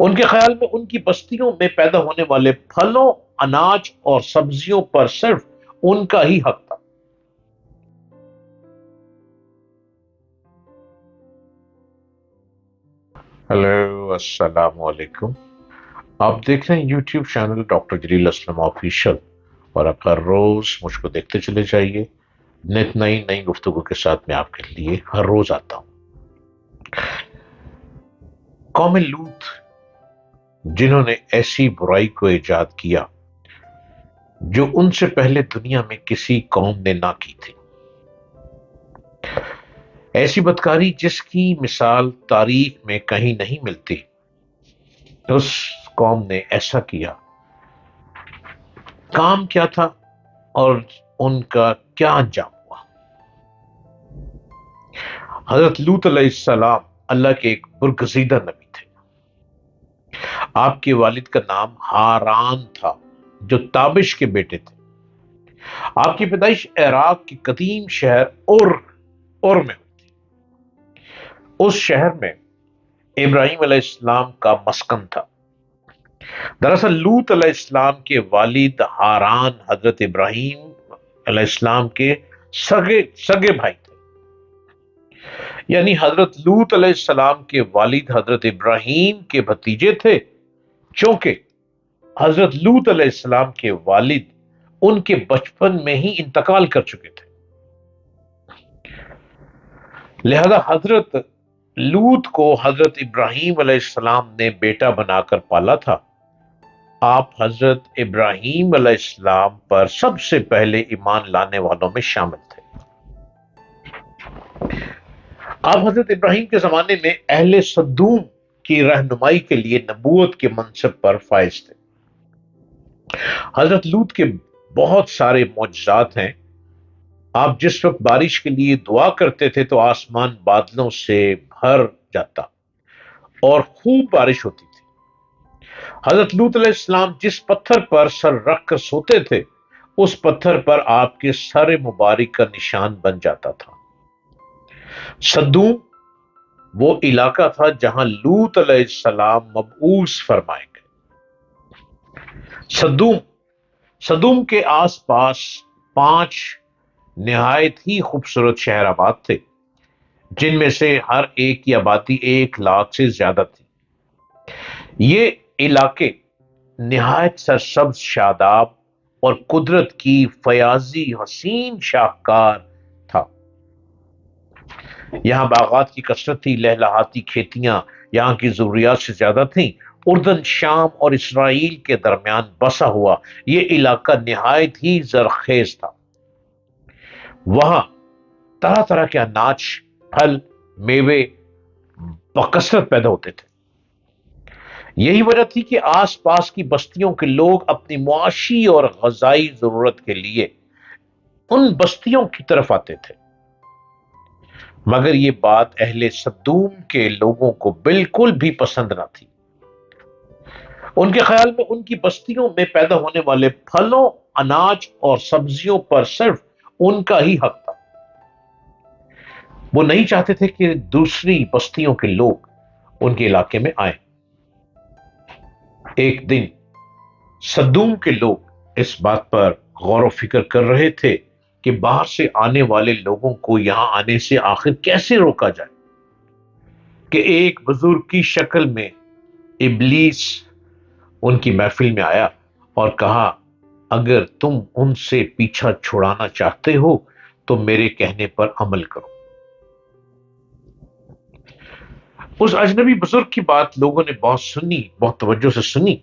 ان کے خیال میں ان کی بستیوں میں پیدا ہونے والے پھلوں، اناج اور سبزیوں پر صرف ان کا ہی حق تھا۔ ہیلو، السلام علیکم۔ آپ دیکھ رہے ہیں یوٹیوب چینل ڈاکٹر جلیل اسلم آفیشل، اور آپ ہر روز مجھ کو دیکھتے چلے جائیے۔ نت نئی نئی گفتگو کے ساتھ میں آپ کے لیے ہر روز آتا ہوں۔ قوم لوط، جنہوں نے ایسی برائی کو ایجاد کیا جو ان سے پہلے دنیا میں کسی قوم نے نہ کی تھی، ایسی بدکاری جس کی مثال تاریخ میں کہیں نہیں ملتی، اس قوم نے ایسا کیا۔ کام کیا تھا اور ان کا کیا انجام ہوا؟ حضرت لوط علیہ السلام اللہ کے ایک برگزیدہ نبی تھے۔ آپ کے والد کا نام ہاران تھا، جو تابش کے بیٹے تھے۔ آپ کی پیدائش عراق کے قدیم شہر اور میں ہوئی تھی۔ اس شہر میں ابراہیم علیہ السلام کا مسکن تھا۔ دراصل لوط علیہ السلام کے والد ہاران حضرت ابراہیم علیہ السلام کے سگے بھائی تھے، یعنی حضرت لوط علیہ السلام کے والد حضرت ابراہیم کے بھتیجے تھے، چونکہ حضرت لوط علیہ السلام کے والد ان کے بچپن میں ہی انتقال کر چکے تھے، لہذا حضرت لوط کو حضرت ابراہیم علیہ السلام نے بیٹا بنا کر پالا تھا۔ آپ حضرت ابراہیم علیہ السلام پر سب سے پہلے ایمان لانے والوں میں شامل تھے۔ آپ حضرت ابراہیم کے زمانے میں اہل سدوم کی رہنمائی کے لیے نبوت کے منصب پر فائز تھے۔ حضرت لوط کے بہت سارے معجزات ہیں۔ آپ جس وقت بارش کے لیے دعا کرتے تھے تو آسمان بادلوں سے بھر جاتا اور خوب بارش ہوتی تھی۔ حضرت لوط علیہ السلام جس پتھر پر سر رکھ کر سوتے تھے، اس پتھر پر آپ کے سر مبارک کا نشان بن جاتا تھا۔ سدوم وہ علاقہ تھا جہاں لوط علیہ السلام مبعوث فرمائے گئے۔ صدوم کے آس پاس 5 نہایت ہی خوبصورت شہر آباد تھے، جن میں سے ہر ایک کی آبادی 1,00,000 سے زیادہ تھی۔ یہ علاقے نہایت سرسبز، شاداب اور قدرت کی فیاضی حسین شاہکار تھا۔ یہاں باغات کی کثرت تھی، لہلہاتی کھیتیاں یہاں کی ضروریات سے زیادہ تھیں۔ اردن، شام اور اسرائیل کے درمیان بسا ہوا یہ علاقہ نہایت ہی زرخیز تھا۔ وہاں طرح طرح کے اناج، پھل، میوے بکثرت پیدا ہوتے تھے۔ یہی وجہ تھی کہ آس پاس کی بستیوں کے لوگ اپنی معاشی اور غذائی ضرورت کے لیے ان بستیوں کی طرف آتے تھے، مگر یہ بات اہل سدوم کے لوگوں کو بالکل بھی پسند نہ تھی۔ ان کے خیال میں ان کی بستیوں میں پیدا ہونے والے پھلوں، اناج اور سبزیوں پر صرف ان کا ہی حق تھا۔ وہ نہیں چاہتے تھے کہ دوسری بستیوں کے لوگ ان کے علاقے میں آئیں۔ ایک دن سدوم کے لوگ اس بات پر غور و فکر کر رہے تھے کہ باہر سے آنے والے لوگوں کو یہاں آنے سے آخر کیسے روکا جائے، کہ ایک بزرگ کی شکل میں ابلیس ان کی محفل میں آیا اور کہا، اگر تم ان سے پیچھا چھڑانا چاہتے ہو تو میرے کہنے پر عمل کرو۔ اس اجنبی بزرگ کی بات لوگوں نے بہت توجہ سے سنی،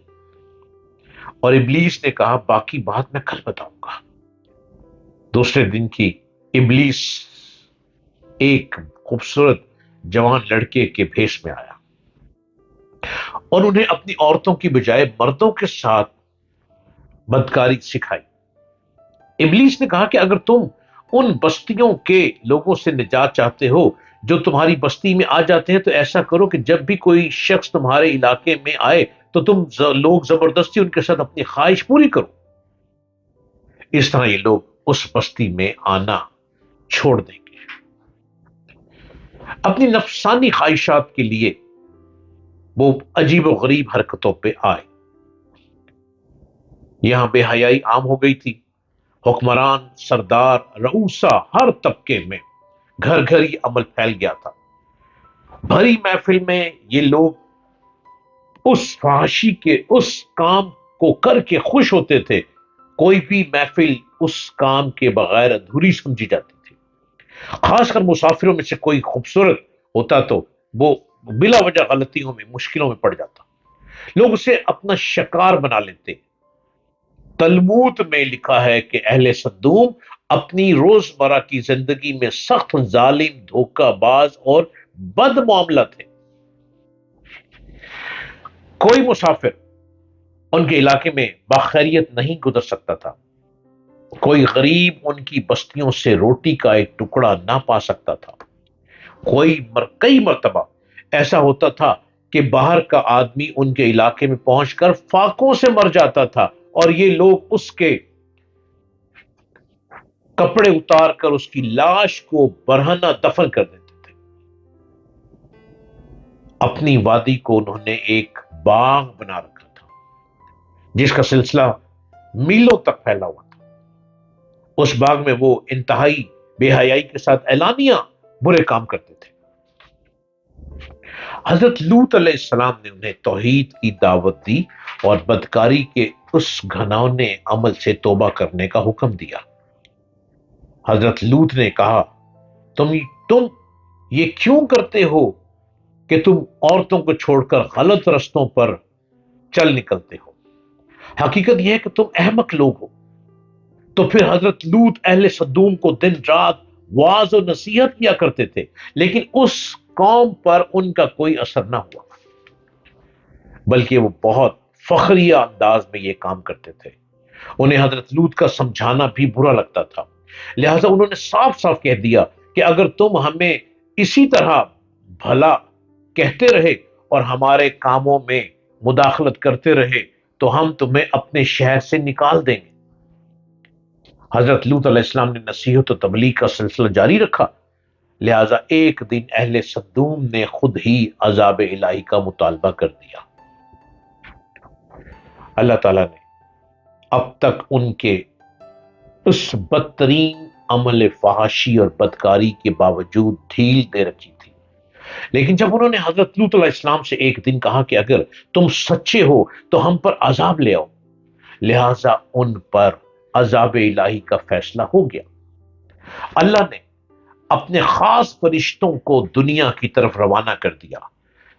اور ابلیس نے کہا، باقی بات میں کل بتاؤں گا۔ دوسرے دن کی ابلیس ایک خوبصورت جوان لڑکے کے بھیس میں آیا اور انہیں اپنی عورتوں کی بجائے مردوں کے ساتھ بدکاری سکھائی۔ ابلیس نے کہا کہ اگر تم ان بستیوں کے لوگوں سے نجات چاہتے ہو جو تمہاری بستی میں آ جاتے ہیں، تو ایسا کرو کہ جب بھی کوئی شخص تمہارے علاقے میں آئے تو تم لوگ زبردستی ان کے ساتھ اپنی خواہش پوری کرو۔ اس طرح یہ لوگ اس بستی میں آنا چھوڑ دیں گے۔ اپنی نفسانی خواہشات کے لیے وہ عجیب و غریب حرکتوں پہ آئے۔ یہاں بے حیائی عام ہو گئی تھی، حکمران، سردار، رؤسا، ہر طبقے میں گھر گھر یہ عمل پھیل گیا تھا۔ بھری محفل میں یہ لوگ اس فحاشی کے اس کام کو کر کے خوش ہوتے تھے، کوئی بھی محفل اس کام کے بغیر ادھوری سمجھی جاتی تھی۔ خاص کر مسافروں میں سے کوئی خوبصورت ہوتا تو وہ بلا وجہ غلطیوں میں، مشکلوں میں پڑ جاتا، لوگ اسے اپنا شکار بنا لیتے۔ تلمود میں لکھا ہے کہ اہل سدوم اپنی روزمرہ کی زندگی میں سخت ظالم، دھوکہ باز اور بد معاملہ تھے۔ کوئی مسافر ان کے علاقے میں باخیریت نہیں گزر سکتا تھا، کوئی غریب ان کی بستیوں سے روٹی کا ایک ٹکڑا نہ پا سکتا تھا، کئی مرتبہ ایسا ہوتا تھا کہ باہر کا آدمی ان کے علاقے میں پہنچ کر فاقوں سے مر جاتا تھا، اور یہ لوگ اس کے کپڑے اتار کر اس کی لاش کو برہنہ دفن کر دیتے تھے۔ اپنی وادی کو انہوں نے ایک باغ بنا رکھا تھا جس کا سلسلہ میلوں تک پھیلا ہوا تھا۔ اس باغ میں وہ انتہائی بے حیائی کے ساتھ اعلانیہ برے کام کرتے تھے۔ حضرت لوط علیہ السلام نے انہیں توحید کی دعوت دی اور بدکاری کے اس گھناؤنے عمل سے توبہ کرنے کا حکم دیا۔ حضرت لوط نے کہا، تم یہ کیوں کرتے ہو کہ تم عورتوں کو چھوڑ کر غلط رستوں پر چل نکلتے ہو؟ حقیقت یہ ہے کہ تم احمق لوگ ہو۔ تو پھر حضرت لوط اہل صدوم کو دن رات واعظ و نصیحت کیا کرتے تھے، لیکن اس قوم پر ان کا کوئی اثر نہ ہوا، بلکہ وہ بہت فخریہ انداز میں یہ کام کرتے تھے۔ انہیں حضرت لوط کا سمجھانا بھی برا لگتا تھا، لہذا انہوں نے صاف صاف کہہ دیا کہ اگر تم ہمیں اسی طرح بھلا کہتے رہے اور ہمارے کاموں میں مداخلت کرتے رہے تو ہم تمہیں اپنے شہر سے نکال دیں گے۔ حضرت لوط علیہ السلام نے نصیحت و تبلیغ کا سلسلہ جاری رکھا، لہذا ایک دن اہل صدوم نے خود ہی عذاب الہی کا مطالبہ کر دیا۔ اللہ تعالیٰ نے اب تک ان کے اس بدترین عمل فحاشی اور بدکاری کے باوجود ڈھیل دے رکھی تھی، لیکن جب انہوں نے حضرت لوط علیہ السلام سے ایک دن کہا کہ اگر تم سچے ہو تو ہم پر عذاب لے آؤ، لہذا ان پر عذاب الہی کا فیصلہ ہو گیا۔ اللہ نے اپنے خاص فرشتوں کو دنیا کی طرف روانہ کر دیا۔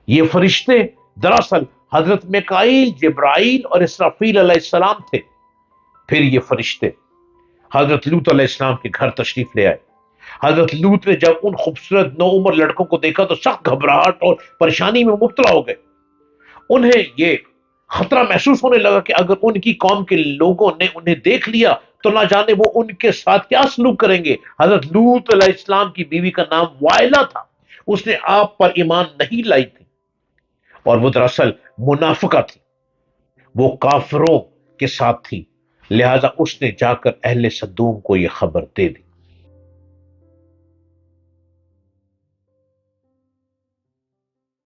یہ فرشتے دراصل حضرت میکائیل، جبرائیل اور اسرافیل علیہ السلام تھے۔ پھر یہ فرشتے حضرت لوط علیہ السلام کے گھر تشریف لے آئے۔ حضرت لوط نے جب ان خوبصورت نوعمر لڑکوں کو دیکھا تو سخت گھبراہٹ اور پریشانی میں مبتلا ہو گئے۔ انہیں یہ خطرہ محسوس ہونے لگا کہ اگر ان کی قوم کے لوگوں نے انہیں دیکھ لیا تو نہ جانے وہ ان کے ساتھ کیا سلوک کریں گے۔ حضرت لوط علیہ السلام کی بیوی کا نام وائلہ تھا، اس نے آپ پر ایمان نہیں لائی تھی اور وہ دراصل منافقہ تھی، وہ کافروں کے ساتھ تھی، لہذا اس نے جا کر اہل صدوم کو یہ خبر دے دی۔